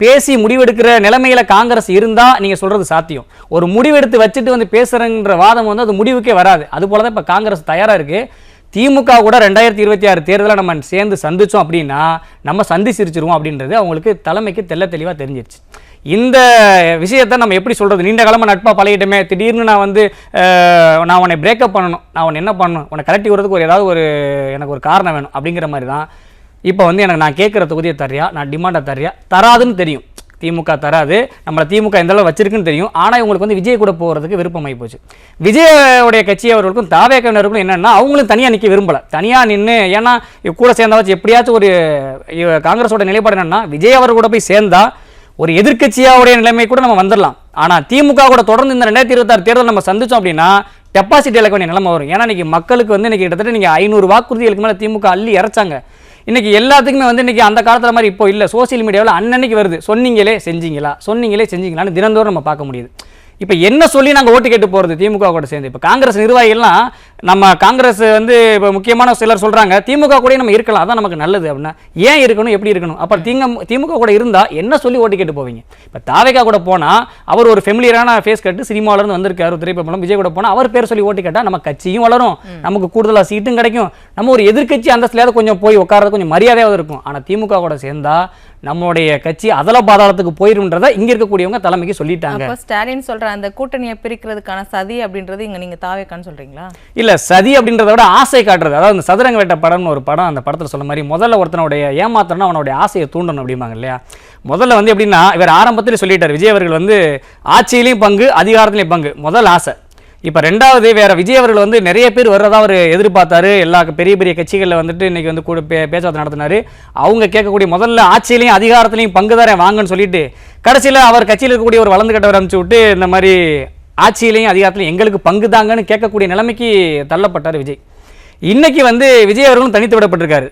பேசி முடிவெடுக்கிற நிலைமையில காங்கிரஸ் இருந்தா நீங்க சொல்றது சாத்தியம். ஒரு முடிவெடுத்து வச்சுட்டு வந்து பேசுறங்கிற வாதம் வந்து அது முடிவுக்கே வராது. அது போல தான் இப்ப காங்கிரஸ் தயாரா இருக்கு. திமுக கூட 2026 தேர்தலை நம்ம சேர்ந்து சந்திச்சோம் அப்படின்னா நம்ம சிரிச்சிருவோம் அப்படின்றது அவங்களுக்கு தலைமைக்கு தெளிவா தெரிஞ்சிருச்சு. இந்த விஷயத்தை நம்ம எப்படி சொல்றது? நீண்ட காலமா நட்பா பழகிட்டமே, திடீர்னு நான் உன்னை பிரேக்கப் பண்ணணும், நான் உன்னை என்ன பண்ணணும், உன்னை கலட்டி விடுறதுக்கு ஏதாவது எனக்கு ஒரு காரணம் வேணும் அப்படிங்கிற மாதிரி தான். இப்போ வந்து நான் கேட்குற தொகுதியை தர்றியா, நான் டிமாண்டை தர்றியா, தராதுன்னு தெரியும். திமுக தராது, நம்மளை திமுக எந்த அளவு வச்சிருக்குன்னு தெரியும். ஆனால் இவங்களுக்கு வந்து விஜய் கூட போகிறதுக்கு விருப்பமாகி போச்சு. விஜயோடைய கட்சி அவர்களுக்கும் தாவேக்கவினருக்கும் என்னென்னா அவங்களும் தனியாக நிற்க விரும்பலை. தனியாக நின்று, ஏன்னா கூட சேர்ந்தா வச்சு எப்படியாச்சும் ஒரு காங்கிரஸோட நிலைப்பாடு என்னென்னா விஜய் அவர் கூட போய் சேர்ந்தா ஒரு எதிர்கட்சியாவுடைய நிலைமை கூட நம்ம வந்துடலாம். ஆனால் திமுக கூட தொடர்ந்து இந்த 2026 தேர்தல் நம்ம சந்திச்சோம் அப்படின்னா டெபாசிட் இழக்க வேண்டிய நிலைமை வரும். ஏன்னா இன்னைக்கு மக்களுக்கு வந்து இன்னைக்கு கிட்டத்தட்ட நீங்கள் 500 வாக்குறுதிகளுக்கு மேலே திமுக அள்ளி இறச்சாங்க. இன்னைக்கு எல்லாத்துக்குமே வந்து இன்னைக்கு அந்த காலத்தில் மாதிரி இப்போ இல்லை. சோசியல் மீடியாவில் அன்னன்னைக்கு வருது, சொன்னீங்களே செஞ்சீங்களான்னு தினந்தோறும் நம்ம பார்க்க முடியுது. இப்போ என்ன சொல்லி நாங்கள் ஓட்டு கேட்டு போகிறது திமுக கூட சேர்ந்து? இப்போ காங்கிரஸ் நிர்வாகிகள்லாம் நம்ம காங்கிரஸ் வந்து இப்போ முக்கியமான சிலர் சொல்கிறாங்க திமுக கூட நம்ம இருக்கலாம், அதான் நமக்கு நல்லது அப்படின்னா ஏன் இருக்கணும், எப்படி இருக்கணும்? அப்போ திமுக கூட இருந்தால் என்ன சொல்லி ஓட்டு கேட்டு போவீங்க? இப்போ தாவேகா கூட போனால் அவர் ஒரு ஃபெமிலியரான ஃபேஸ் கட்டு சினிமாவிலேருந்து வந்திருக்காரு, திரைப்படம். விஜய் கூட போனால் அவர் பேர் சொல்லி ஓட்டு கேட்டால் நம்ம கட்சியும் வளரும், நமக்கு கூடுதலாக சீட்டும் கிடைக்கும், நம்ம ஒரு எதிர்கட்சி அந்தஸ்துலையாவது கொஞ்சம் போய் உட்காரது கொஞ்சம் மரியாதையாவது இருக்கும். ஆனால் திமுக கூட சேர்ந்தா நம்மளுடைய கட்சி அதல பாதாளத்துக்கு போயிருன்றதை இங்க இருக்கக்கூடியவங்க தலைமைக்கு சொல்லிட்டாங்க. ஸ்டாலின் சொல்ற அந்த கூட்டணியை பிரிக்கிறதுக்கான சதி அப்படின்றது இங்க நீங்க தாவேக்கான்னு சொல்றீங்களா? இல்ல, சதி அப்படின்றத விட ஆசை காட்டுறது. அதாவது இந்த சதுரங்க வேட்ட படம்னு ஒரு படம், அந்த படத்தில் சொல்ல மாதிரி முதல்ல ஒருத்தனுடைய ஏமாத்தணும் அவனுடைய ஆசையை தூண்டணும் அப்படிம்பாங்க இல்லையா? முதல்ல வந்து எப்படின்னா இவர் ஆரம்பத்தில் சொல்லிட்டார், விஜய் அவர்கள் வந்து ஆட்சியிலையும் பங்கு அதிகாரத்திலையும் பங்கு முதல் ஆசை. இப்போ ரெண்டாவது வேற விஜய் அவர்கள் வந்து நிறைய பேர் வர்றதா அவர் எதிர்பார்த்தாரு. எல்லா பெரிய பெரிய கட்சிகளில் வந்துட்டு இன்னைக்கு வந்து கூட பேச்சுவார்த்தை நடத்தினாரு. அவங்க கேட்கக்கூடிய முதல்ல ஆட்சியிலையும் அதிகாரத்திலையும் பங்குதாரன் வாங்கன்னு சொல்லிட்டு கடைசியில் அவர் கட்சியில் இருக்கக்கூடிய ஒரு வளர்ந்து கட்டவர் அனுப்பிச்சு விட்டு இந்த மாதிரி ஆட்சியிலையும் அதிகாரத்திலையும் எங்களுக்கு பங்கு தாங்கன்னு கேட்கக்கூடிய நிலைமைக்கு தள்ளப்பட்டார் விஜய். இன்னைக்கு வந்து விஜய் அவர்களும் தனித்து விடப்பட்டிருக்காரு.